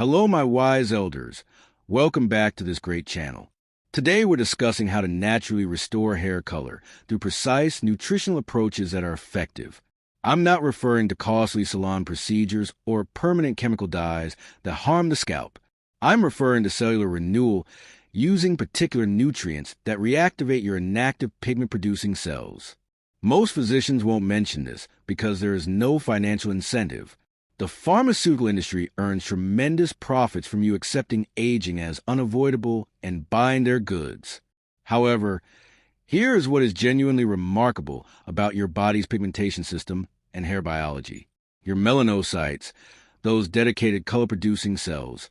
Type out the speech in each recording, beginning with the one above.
Hello, my wise elders. Welcome back to this great channel. Today we're discussing how to naturally restore hair color through precise nutritional approaches that are effective. I'm not referring to costly salon procedures or permanent chemical dyes that harm the scalp. I'm referring to cellular renewal using particular nutrients that reactivate your inactive pigment-producing cells. Most physicians won't mention this because there is no financial incentive. The pharmaceutical industry earns tremendous profits from you accepting aging as unavoidable and buying their goods. However, here is what is genuinely remarkable about your body's pigmentation system and hair biology. Your melanocytes, those dedicated color-producing cells,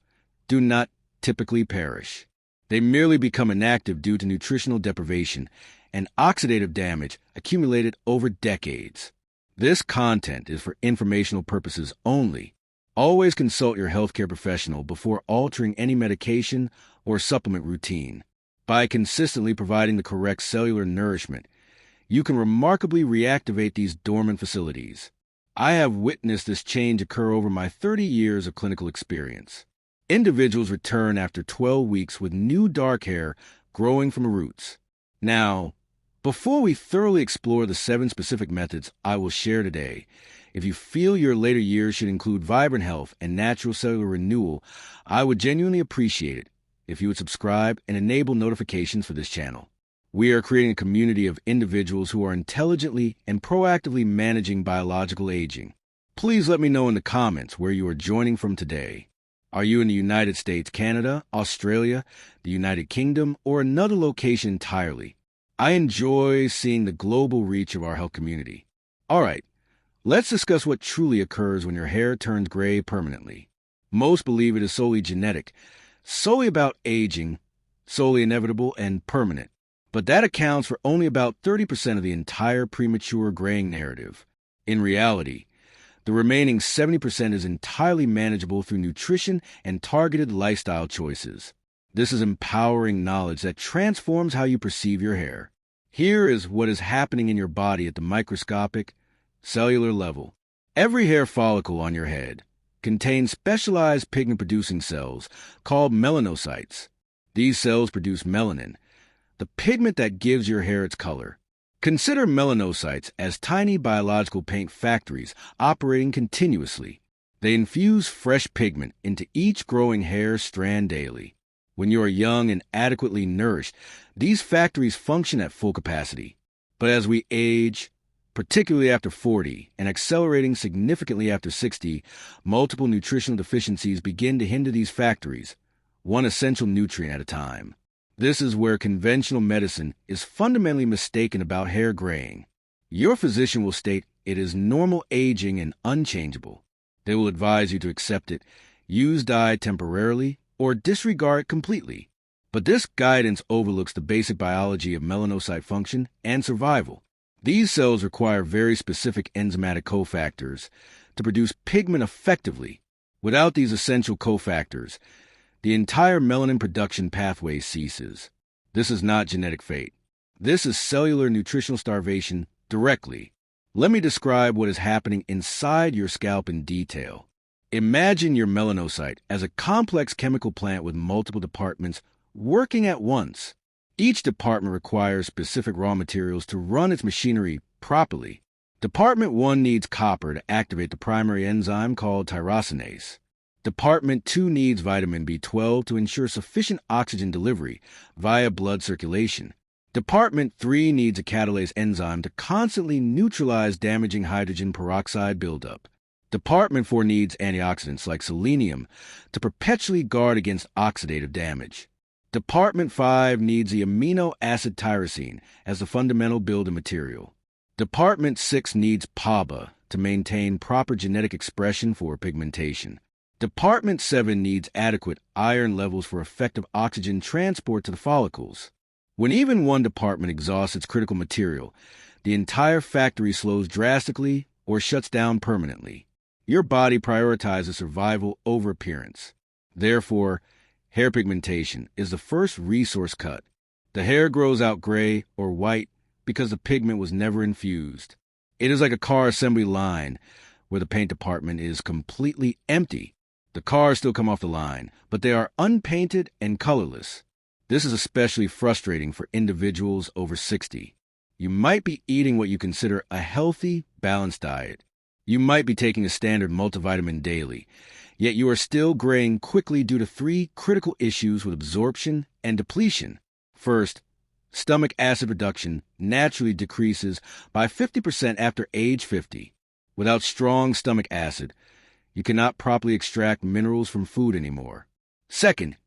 do not typically perish. They merely become inactive due to nutritional deprivation and oxidative damage accumulated over decades. This content is for informational purposes only. Always consult your healthcare professional before altering any medication or supplement routine. By consistently providing the correct cellular nourishment, you can remarkably reactivate these dormant facilities. I have witnessed this change occur over my 30 years of clinical experience. Individuals return after 12 weeks with new dark hair growing from roots. Now, before we thoroughly explore the 7 specific methods I will share today, if you feel your later years should include vibrant health and natural cellular renewal, I would genuinely appreciate it if you would subscribe and enable notifications for this channel. We are creating a community of individuals who are intelligently and proactively managing biological aging. Please let me know in the comments where you are joining from today. Are you in the United States, Canada, Australia, the United Kingdom, or another location entirely? I enjoy seeing the global reach of our health community. All right, let's discuss what truly occurs when your hair turns gray permanently. Most believe it is solely genetic, solely about aging, solely inevitable and permanent. But that accounts for only about 30% of the entire premature graying narrative. In reality, the remaining 70% is entirely manageable through nutrition and targeted lifestyle choices. This is empowering knowledge that transforms how you perceive your hair. Here is what is happening in your body at the microscopic, cellular level. Every hair follicle on your head contains specialized pigment-producing cells called melanocytes. These cells produce melanin, the pigment that gives your hair its color. Consider melanocytes as tiny biological paint factories operating continuously. They infuse fresh pigment into each growing hair strand daily. When you are young and adequately nourished, these factories function at full capacity. But as we age, particularly after 40 and accelerating significantly after 60, multiple nutritional deficiencies begin to hinder these factories, one essential nutrient at a time. This is where conventional medicine is fundamentally mistaken about hair graying. Your physician will state it is normal aging and unchangeable. They will advise you to accept it, use dye temporarily, or disregard it completely. But this guidance overlooks the basic biology of melanocyte function and survival. These cells require very specific enzymatic cofactors to produce pigment effectively. Without these essential cofactors, the entire melanin production pathway ceases. This is not genetic fate. This is cellular nutritional starvation directly. Let me describe what is happening inside your scalp in detail. Imagine your melanocyte as a complex chemical plant with multiple departments working at once. Each department requires specific raw materials to run its machinery properly. Department 1 needs copper to activate the primary enzyme called tyrosinase. Department 2 needs vitamin B12 to ensure sufficient oxygen delivery via blood circulation. Department 3 needs a catalase enzyme to constantly neutralize damaging hydrogen peroxide buildup. Department 4 needs antioxidants like selenium to perpetually guard against oxidative damage. Department 5 needs the amino acid tyrosine as the fundamental building material. Department 6 needs PABA to maintain proper genetic expression for pigmentation. Department 7 needs adequate iron levels for effective oxygen transport to the follicles. When even one department exhausts its critical material, the entire factory slows drastically or shuts down permanently. Your body prioritizes survival over appearance. Therefore, hair pigmentation is the first resource cut. The hair grows out gray or white because the pigment was never infused. It is like a car assembly line where the paint department is completely empty. The cars still come off the line, but they are unpainted and colorless. This is especially frustrating for individuals over 60. You might be eating what you consider a healthy, balanced diet. You might be taking a standard multivitamin daily, yet you are still graying quickly due to three critical issues with absorption and depletion. First, stomach acid reduction naturally decreases by 50% after age 50. Without strong stomach acid, you cannot properly extract minerals from food anymore. Second,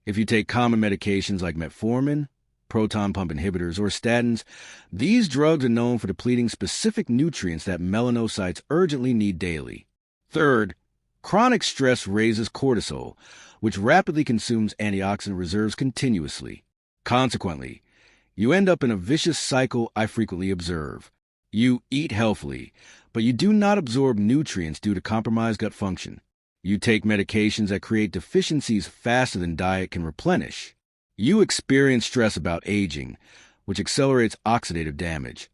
if you take common medications like metformin, proton pump inhibitors, or statins, these drugs are known for depleting specific nutrients that melanocytes urgently need daily. Third, chronic stress raises cortisol, which rapidly consumes antioxidant reserves continuously. Consequently, you end up in a vicious cycle I frequently observe. You eat healthily, but you do not absorb nutrients due to compromised gut function. You take medications that create deficiencies faster than diet can replenish. You experience stress about aging, which accelerates oxidative damage,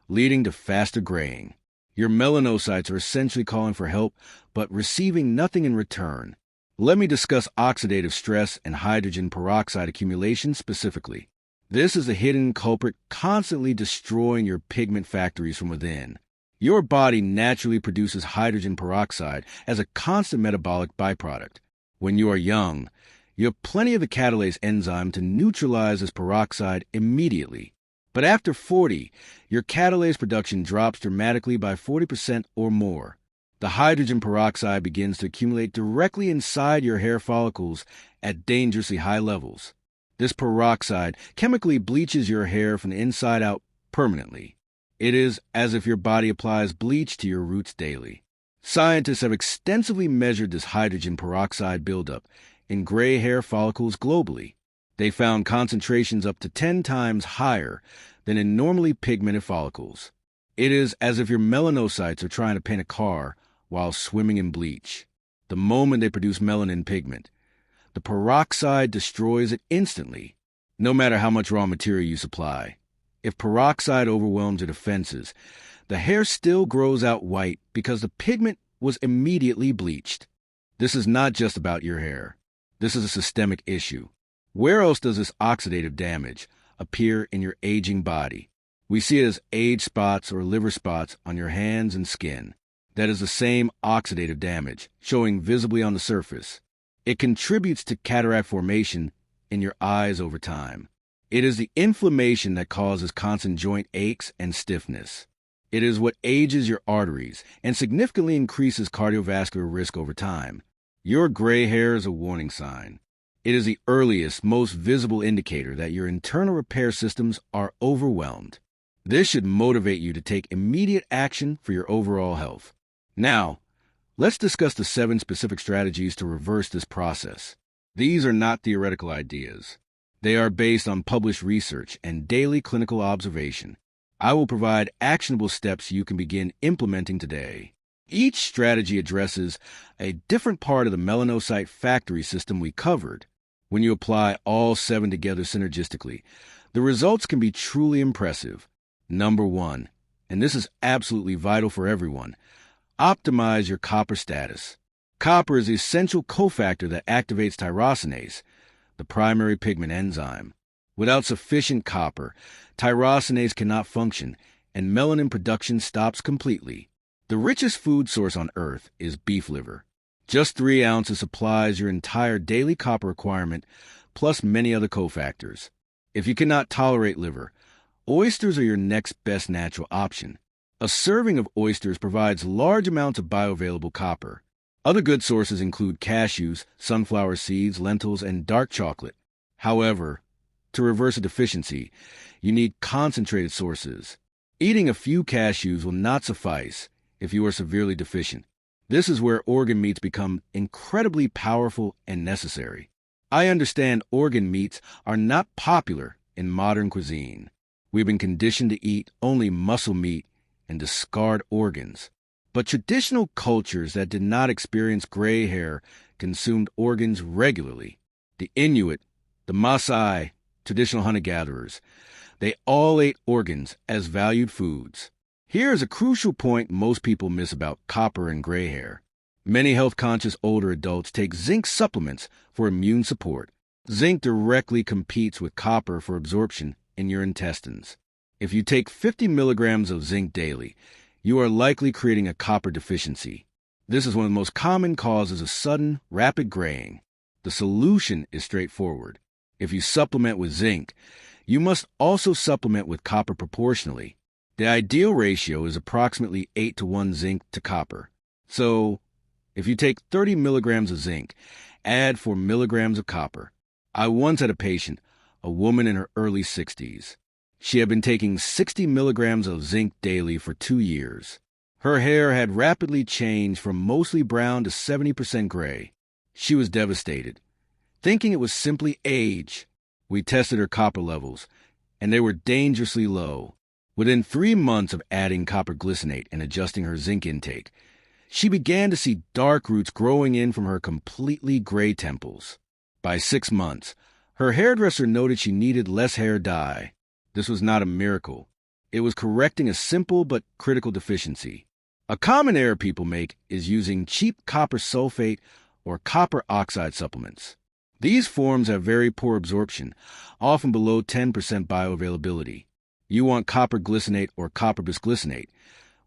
leading to faster graying. Your melanocytes are essentially calling for help, but receiving nothing in return. Let me discuss oxidative stress and hydrogen peroxide accumulation specifically. This is a hidden culprit constantly destroying your pigment factories from within. Your body naturally produces hydrogen peroxide as a constant metabolic byproduct. When you are young, you have plenty of the catalase enzyme to neutralize this peroxide immediately. But after 40, your catalase production drops dramatically by 40% or more. The hydrogen peroxide begins to accumulate directly inside your hair follicles at dangerously high levels. This peroxide chemically bleaches your hair from the inside out permanently. It is as if your body applies bleach to your roots daily. Scientists have extensively measured this hydrogen peroxide buildup in gray hair follicles globally. They found concentrations up to 10 times higher than in normally pigmented follicles. It is as if your melanocytes are trying to paint a car while swimming in bleach. The moment they produce melanin pigment, the peroxide destroys it instantly, no matter how much raw material you supply. If peroxide overwhelms your defenses, the hair still grows out white because the pigment was immediately bleached. This is not just about your hair. This is a systemic issue. Where else does this oxidative damage appear in your aging body? We see it as age spots or liver spots on your hands and skin. That is the same oxidative damage, showing visibly on the surface. It contributes to cataract formation in your eyes over time. It is the inflammation that causes constant joint aches and stiffness. It is what ages your arteries and significantly increases cardiovascular risk over time. Your gray hair is a warning sign. It is the earliest, most visible indicator that your internal repair systems are overwhelmed. This should motivate you to take immediate action for your overall health. Now, let's discuss the 7 specific strategies to reverse this process. These are not theoretical ideas. They are based on published research and daily clinical observation. I will provide actionable steps you can begin implementing today. Each strategy addresses a different part of the melanocyte factory system we covered. When you apply all 7 together synergistically, the results can be truly impressive. Number 1, and this is absolutely vital for everyone, optimize your copper status. Copper is the essential cofactor that activates tyrosinase, the primary pigment enzyme. Without sufficient copper, tyrosinase cannot function, and melanin production stops completely. The richest food source on Earth is beef liver. Just 3 ounces supplies your entire daily copper requirement, plus many other cofactors. If you cannot tolerate liver, oysters are your next best natural option. A serving of oysters provides large amounts of bioavailable copper. Other good sources include cashews, sunflower seeds, lentils, and dark chocolate. However, to reverse a deficiency, you need concentrated sources. Eating a few cashews will not suffice if you are severely deficient. This is where organ meats become incredibly powerful and necessary. I understand organ meats are not popular in modern cuisine. We've been conditioned to eat only muscle meat and discard organs. But traditional cultures that did not experience gray hair consumed organs regularly. The Inuit, the Maasai, traditional hunter-gatherers, they all ate organs as valued foods. Here is a crucial point most people miss about copper and gray hair. Many health-conscious older adults take zinc supplements for immune support. Zinc directly competes with copper for absorption in your intestines. If you take 50 milligrams of zinc daily, you are likely creating a copper deficiency. This is one of the most common causes of sudden, rapid graying. The solution is straightforward. If you supplement with zinc, you must also supplement with copper proportionally. The ideal ratio is approximately 8 to 1 zinc to copper. So, if you take 30 milligrams of zinc, add 4 milligrams of copper. I once had a patient, a woman in her early 60s. She had been taking 60 milligrams of zinc daily for 2 years. Her hair had rapidly changed from mostly brown to 70% gray. She was devastated, thinking it was simply age. We tested her copper levels, and they were dangerously low. Within 3 months of adding copper glycinate and adjusting her zinc intake, she began to see dark roots growing in from her completely gray temples. By 6 months, her hairdresser noted she needed less hair dye. This was not a miracle. It was correcting a simple but critical deficiency. A common error people make is using cheap copper sulfate or copper oxide supplements. These forms have very poor absorption, often below 10% bioavailability. You want copper glycinate or copper bisglycinate,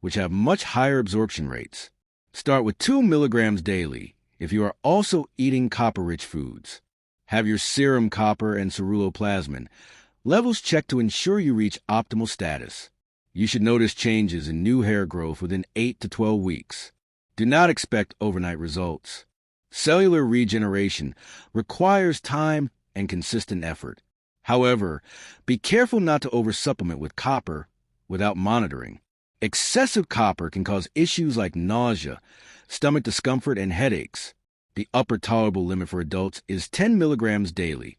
which have much higher absorption rates. Start with 2 milligrams daily if you are also eating copper-rich foods. Have your serum copper and ceruloplasmin levels checked to ensure you reach optimal status. You should notice changes in new hair growth within 8 to 12 weeks. Do not expect overnight results. Cellular regeneration requires time and consistent effort. However, be careful not to oversupplement with copper without monitoring. Excessive copper can cause issues like nausea, stomach discomfort, and headaches. The upper tolerable limit for adults is 10 milligrams daily.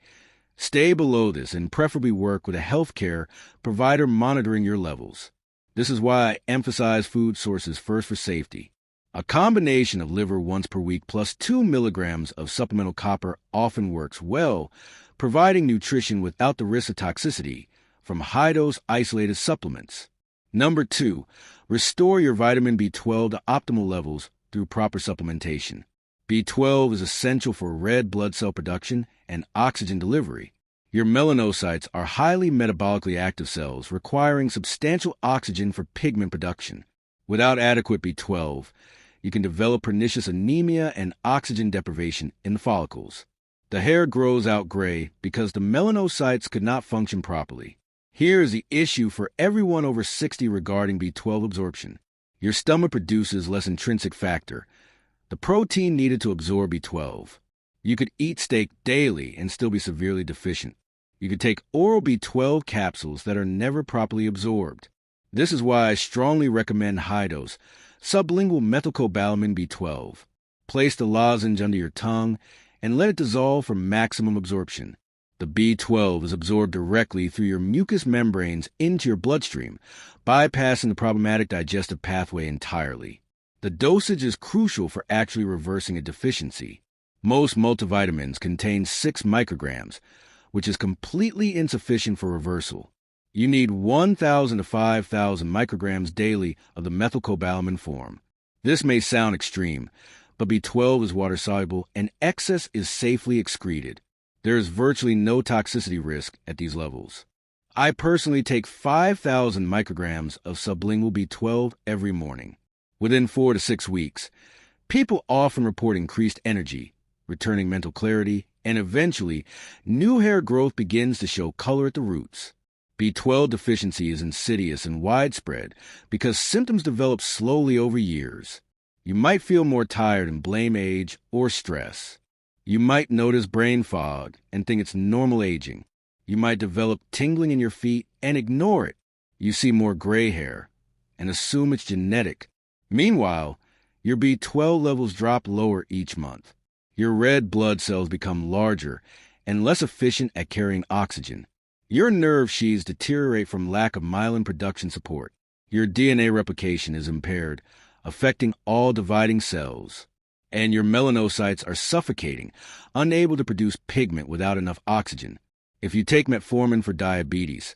Stay below this and preferably work with a healthcare provider monitoring your levels. This is why I emphasize food sources first for safety. A combination of liver once per week plus 2 milligrams of supplemental copper often works well, providing nutrition without the risk of toxicity from high-dose isolated supplements. Number 2, restore your vitamin B12 to optimal levels through proper supplementation. B12 is essential for red blood cell production and oxygen delivery. Your melanocytes are highly metabolically active cells requiring substantial oxygen for pigment production. Without adequate B12, you can develop pernicious anemia and oxygen deprivation in the follicles. The hair grows out gray because the melanocytes could not function properly. Here is the issue for everyone over 60 regarding B12 absorption. Your stomach produces less intrinsic factor, the protein needed to absorb B12. You could eat steak daily and still be severely deficient. You could take oral B12 capsules that are never properly absorbed. This is why I strongly recommend high-dose, sublingual methylcobalamin B12. Place the lozenge under your tongue and let it dissolve for maximum absorption. The B12 is absorbed directly through your mucous membranes into your bloodstream, bypassing the problematic digestive pathway entirely. The dosage is crucial for actually reversing a deficiency. Most multivitamins contain 6 micrograms, which is completely insufficient for reversal. You need 1,000 to 5,000 micrograms daily of the methylcobalamin form. This may sound extreme, but B12 is water-soluble and excess is safely excreted. There is virtually no toxicity risk at these levels. I personally take 5,000 micrograms of sublingual B12 every morning. Within 4 to 6 weeks, people often report increased energy, returning mental clarity, and eventually, new hair growth begins to show color at the roots. B12 deficiency is insidious and widespread because symptoms develop slowly over years. You might feel more tired and blame age or stress. You might notice brain fog and think it's normal aging. You might develop tingling in your feet and ignore it. You see more gray hair and assume it's genetic. Meanwhile, your B12 levels drop lower each month. Your red blood cells become larger and less efficient at carrying oxygen. Your nerve sheaths deteriorate from lack of myelin production support. Your DNA replication is impaired, affecting all dividing cells. And your melanocytes are suffocating, unable to produce pigment without enough oxygen. If you take metformin for diabetes,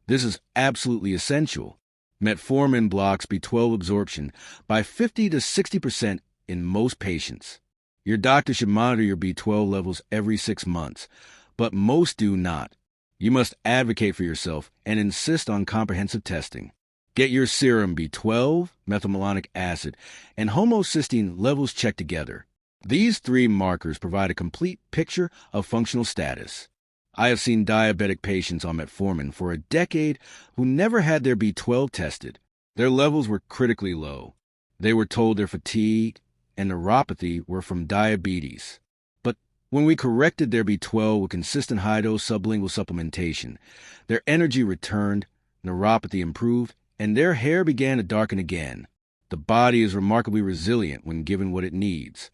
this is absolutely essential. Metformin blocks B12 absorption by 50 to 60% in most patients. Your doctor should monitor your B12 levels every 6 months, but most do not. You must advocate for yourself and insist on comprehensive testing. Get your serum B12, methylmalonic acid, and homocysteine levels checked together. These 3 markers provide a complete picture of functional status. I have seen diabetic patients on metformin for a decade who never had their B12 tested. Their levels were critically low. They were told their fatigue and neuropathy were from diabetes. But when we corrected their B12 with consistent high-dose sublingual supplementation, their energy returned, neuropathy improved, and their hair began to darken again. The body is remarkably resilient when given what it needs.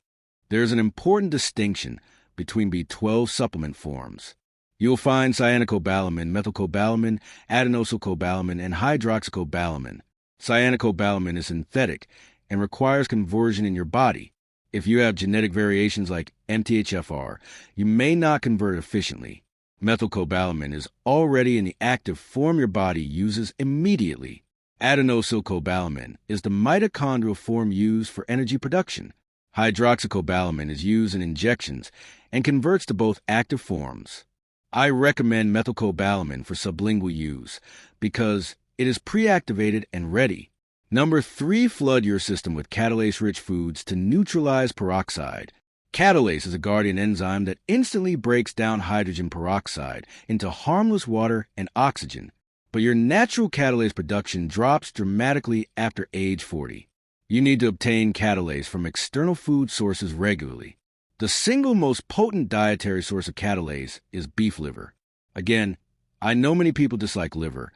There is an important distinction between B12 supplement forms. You'll find cyanocobalamin, methylcobalamin, adenosylcobalamin, and hydroxycobalamin. Cyanocobalamin is synthetic and requires conversion in your body. If you have genetic variations like MTHFR, you may not convert efficiently. Methylcobalamin is already in the active form your body uses immediately. Adenosylcobalamin is the mitochondrial form used for energy production. Hydroxycobalamin is used in injections and converts to both active forms. I recommend methylcobalamin for sublingual use because it is pre-activated and ready. Number 3, flood your system with catalase-rich foods to neutralize peroxide. Catalase is a guardian enzyme that instantly breaks down hydrogen peroxide into harmless water and oxygen. But your natural catalase production drops dramatically after age 40. You need to obtain catalase from external food sources regularly. The single most potent dietary source of catalase is beef liver. Again, I know many people dislike liver,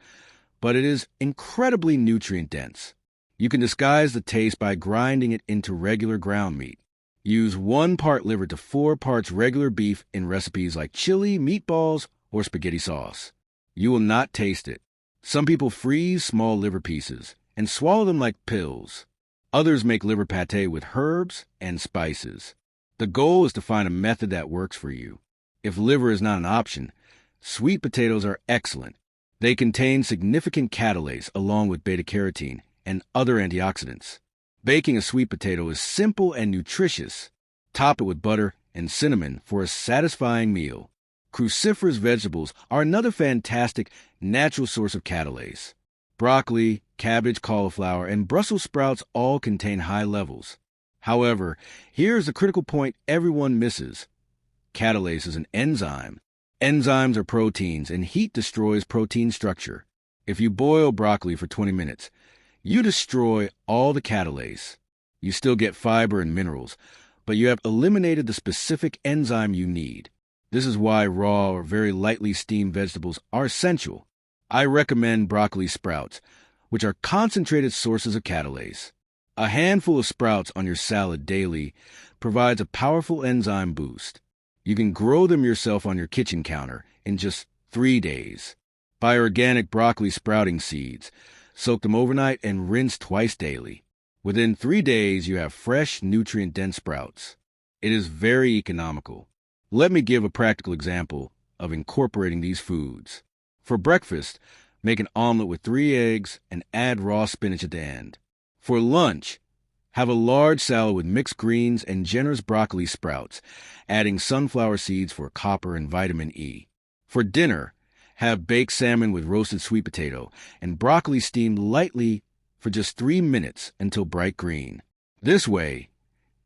but it is incredibly nutrient-dense. You can disguise the taste by grinding it into regular ground meat. Use 1 part liver to 4 parts regular beef in recipes like chili, meatballs, or spaghetti sauce. You will not taste it. Some people freeze small liver pieces and swallow them like pills. Others make liver pate with herbs and spices. The goal is to find a method that works for you. If liver is not an option, sweet potatoes are excellent. They contain significant catalase along with beta-carotene and other antioxidants. Baking a sweet potato is simple and nutritious. Top it with butter and cinnamon for a satisfying meal. Cruciferous vegetables are another fantastic natural source of catalase. Broccoli, cabbage, cauliflower, and Brussels sprouts all contain high levels. However, here's the critical point everyone misses. Catalase is an enzyme. Enzymes are proteins, and heat destroys protein structure. If you boil broccoli for 20 minutes, you destroy all the catalase. You still get fiber and minerals, but you have eliminated the specific enzyme you need. This is why raw or very lightly steamed vegetables are essential. I recommend broccoli sprouts, which are concentrated sources of catalase. A handful of sprouts on your salad daily provides a powerful enzyme boost. You can grow them yourself on your kitchen counter in just 3 days. Buy organic broccoli sprouting seeds, soak them overnight, and rinse twice daily. Within 3 days, you have fresh, nutrient-dense sprouts. It is very economical. Let me give a practical example of incorporating these foods. For breakfast, make an omelet with 3 eggs and add raw spinach at the end. For lunch, have a large salad with mixed greens and generous broccoli sprouts, adding sunflower seeds for copper and vitamin E. For dinner, have baked salmon with roasted sweet potato and broccoli steamed lightly for just 3 minutes until bright green. This way,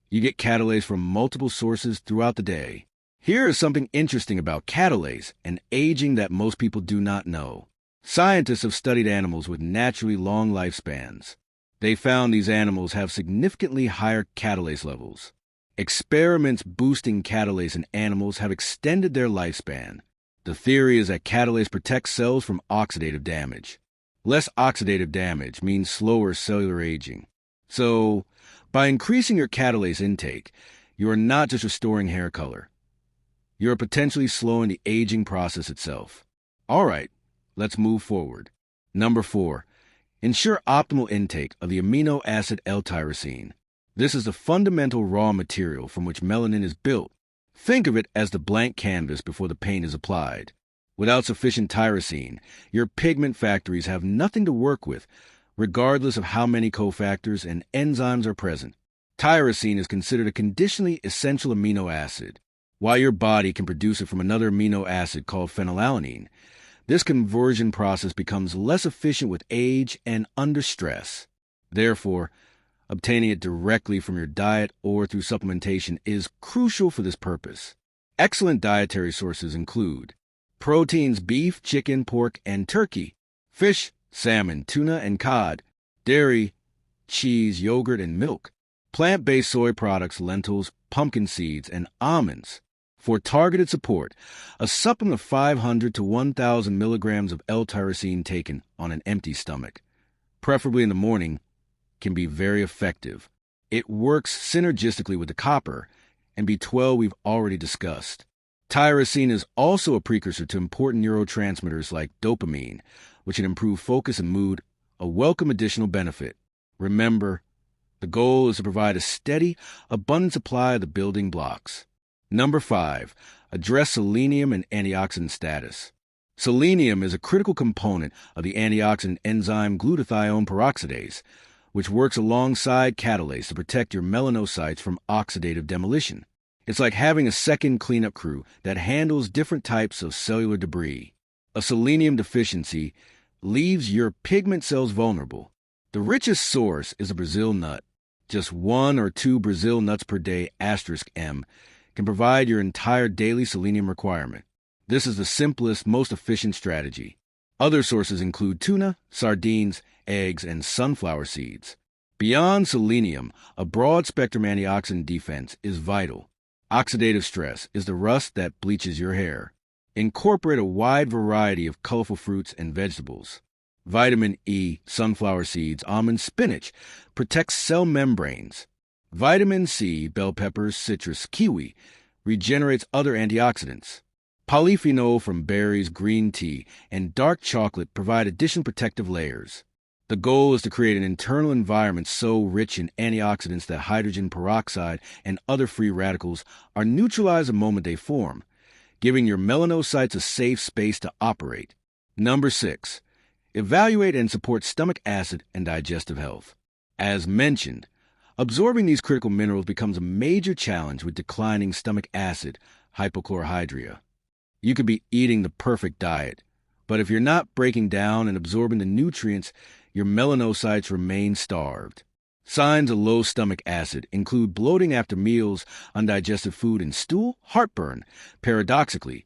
you get catalase from multiple sources throughout the day. Here is something interesting about catalase and aging that most people do not know. Scientists have studied animals with naturally long lifespans. They found these animals have significantly higher catalase levels. Experiments boosting catalase in animals have extended their lifespan. The theory is that catalase protects cells from oxidative damage. Less oxidative damage means slower cellular aging. So, by increasing your catalase intake, you are not just restoring hair color. You are potentially slowing the aging process itself. All right, let's move forward. Number 4. Ensure optimal intake of the amino acid L-tyrosine. This is the fundamental raw material from which melanin is built. Think of it as the blank canvas before the paint is applied. Without sufficient tyrosine, your pigment factories have nothing to work with, regardless of how many cofactors and enzymes are present. Tyrosine is considered a conditionally essential amino acid. While your body can produce it from another amino acid called phenylalanine, this conversion process becomes less efficient with age and under stress. Therefore, obtaining it directly from your diet or through supplementation is crucial for this purpose. Excellent dietary sources include proteins: beef, chicken, pork, and turkey; fish, salmon, tuna, and cod; dairy, cheese, yogurt, and milk; plant-based soy products, lentils, pumpkin seeds, and almonds. For targeted support, a supplement of 500 to 1,000 milligrams of L-tyrosine taken on an empty stomach, preferably in the morning, can be very effective. It works synergistically with the copper and B12 we've already discussed. Tyrosine is also a precursor to important neurotransmitters like dopamine, which can improve focus and mood, a welcome additional benefit. Remember, the goal is to provide a steady, abundant supply of the building blocks. Number 5. Address selenium and antioxidant status. Selenium is a critical component of the antioxidant enzyme glutathione peroxidase, which works alongside catalase to protect your melanocytes from oxidative demolition. It's like having a second cleanup crew that handles different types of cellular debris. A selenium deficiency leaves your pigment cells vulnerable. The richest source is a Brazil nut. Just 1 or 2 Brazil nuts per day *M can provide your entire daily selenium requirement. This is the simplest, most efficient strategy. Other sources include tuna, sardines, eggs, and sunflower seeds. Beyond selenium, a broad-spectrum antioxidant defense is vital. Oxidative stress is the rust that bleaches your hair. Incorporate a wide variety of colorful fruits and vegetables. Vitamin E, sunflower seeds, almonds, spinach protects cell membranes. Vitamin C, bell peppers, citrus, kiwi regenerates other antioxidants. Polyphenol from berries, green tea, and dark chocolate provide additional protective layers. The goal is to create an internal environment so rich in antioxidants that hydrogen peroxide and other free radicals are neutralized the moment they form, giving your melanocytes a safe space to operate. Number 6. Evaluate and support stomach acid and digestive health. As mentioned, absorbing these critical minerals becomes a major challenge with declining stomach acid, hypochlorhydria. You could be eating the perfect diet, but if you're not breaking down and absorbing the nutrients, your melanocytes remain starved. Signs of low stomach acid include bloating after meals, undigested food and stool, heartburn, paradoxically,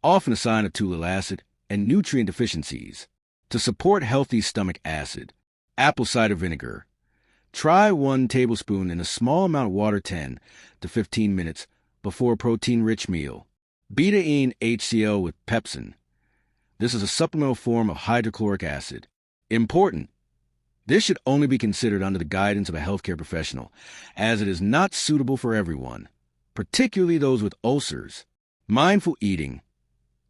often a sign of too little acid, and nutrient deficiencies. To support healthy stomach acid, apple cider vinegar. Try 1 tablespoon in a small amount of water 10 to 15 minutes before a protein-rich meal. Betaine HCl with pepsin. This is a supplemental form of hydrochloric acid. Important: this should only be considered under the guidance of a healthcare professional, as it is not suitable for everyone, particularly those with ulcers. Mindful eating.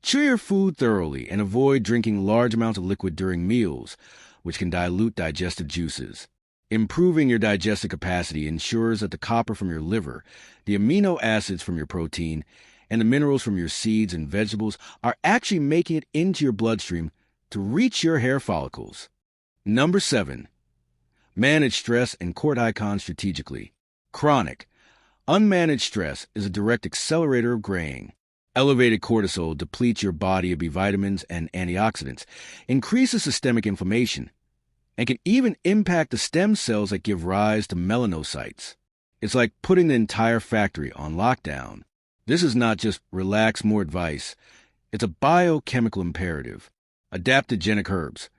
Chew your food thoroughly and avoid drinking large amounts of liquid during meals, which can dilute digestive juices. Improving your digestive capacity ensures that the copper from your liver, the amino acids from your protein, and the minerals from your seeds and vegetables are actually making it into your bloodstream to reach your hair follicles. Number 7. Manage stress and court icons strategically. Chronic, unmanaged stress is a direct accelerator of graying. Elevated cortisol depletes your body of B vitamins and antioxidants, increases systemic inflammation, and can even impact the stem cells that give rise to melanocytes. It's like putting the entire factory on lockdown. This is not just relax more advice. It's a biochemical imperative. Adaptogenic herbs.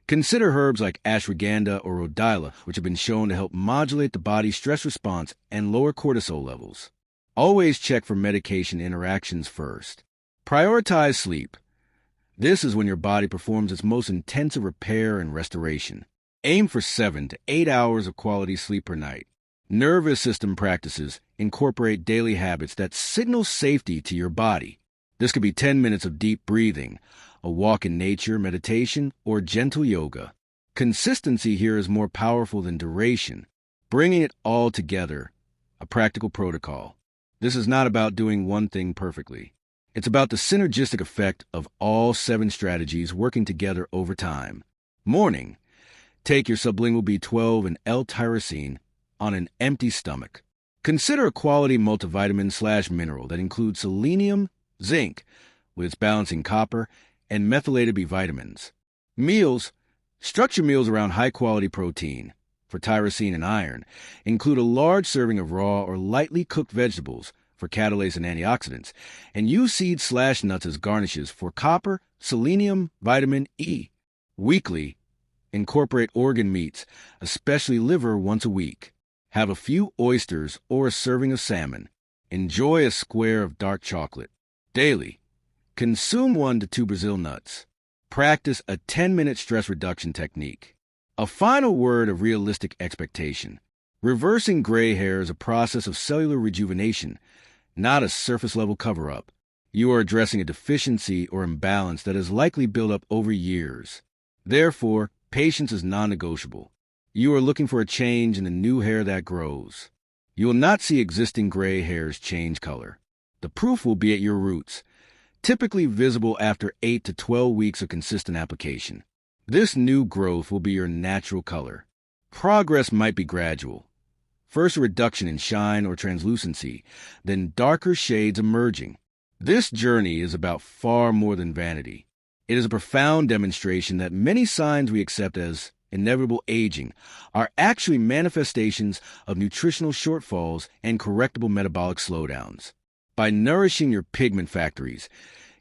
Consider herbs like ashwagandha or rhodiola, which have been shown to help modulate the body's stress response and lower cortisol levels. Always check for medication interactions first. Prioritize sleep. This is when your body performs its most intensive repair and restoration. Aim for 7 to 8 hours of quality sleep per night. Nervous system practices incorporate daily habits that signal safety to your body. This could be 10 minutes of deep breathing, a walk in nature, meditation, or gentle yoga. Consistency here is more powerful than duration. Bringing it all together, a practical protocol. This is not about doing one thing perfectly. It's about the synergistic effect of all 7 strategies working together over time. Morning. Take your sublingual B12 and L-tyrosine on an empty stomach. Consider a quality multivitamin/mineral that includes selenium, zinc, with its balancing copper, and methylated B vitamins. Meals. Structure meals around high-quality protein, for tyrosine and iron. Include a large serving of raw or lightly cooked vegetables, for catalase and antioxidants, and use seeds/nuts as garnishes for copper, selenium, vitamin E. Weekly. Incorporate organ meats, especially liver, once a week. Have a few oysters or a serving of salmon. Enjoy a square of dark chocolate. Daily. Consume 1 to 2 Brazil nuts. Practice a 10-minute stress reduction technique. A final word of realistic expectation. Reversing gray hair is a process of cellular rejuvenation, not a surface-level cover-up. You are addressing a deficiency or imbalance that has likely built up over years. Therefore, patience is non-negotiable. You are looking for a change in the new hair that grows. You will not see existing gray hairs change color. The proof will be at your roots, typically visible after 8 to 12 weeks of consistent application. This new growth will be your natural color. Progress might be gradual. First, a reduction in shine or translucency, then darker shades emerging. This journey is about far more than vanity. It is a profound demonstration that many signs we accept as inevitable aging are actually manifestations of nutritional shortfalls and correctable metabolic slowdowns. By nourishing your pigment factories,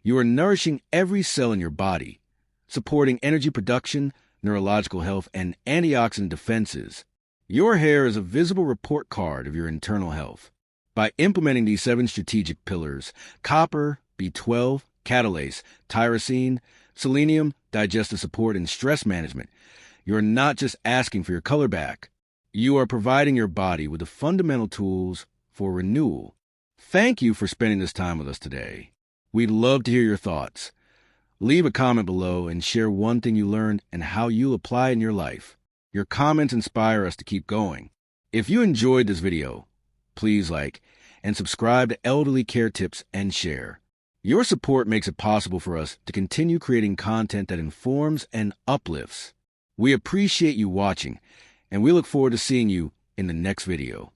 you are nourishing every cell in your body, supporting energy production, neurological health, and antioxidant defenses. Your hair is a visible report card of your internal health. By implementing these 7 strategic pillars, copper, B12, catalase, tyrosine, selenium, digestive support, and stress management, you're not just asking for your color back. You are providing your body with the fundamental tools for renewal. Thank you for spending this time with us today. We'd love to hear your thoughts. Leave a comment below and share one thing you learned and how you'll apply it in your life. Your comments inspire us to keep going. If you enjoyed this video, please like and subscribe to Elderly Care Tips and share. Your support makes it possible for us to continue creating content that informs and uplifts. We appreciate you watching, and we look forward to seeing you in the next video.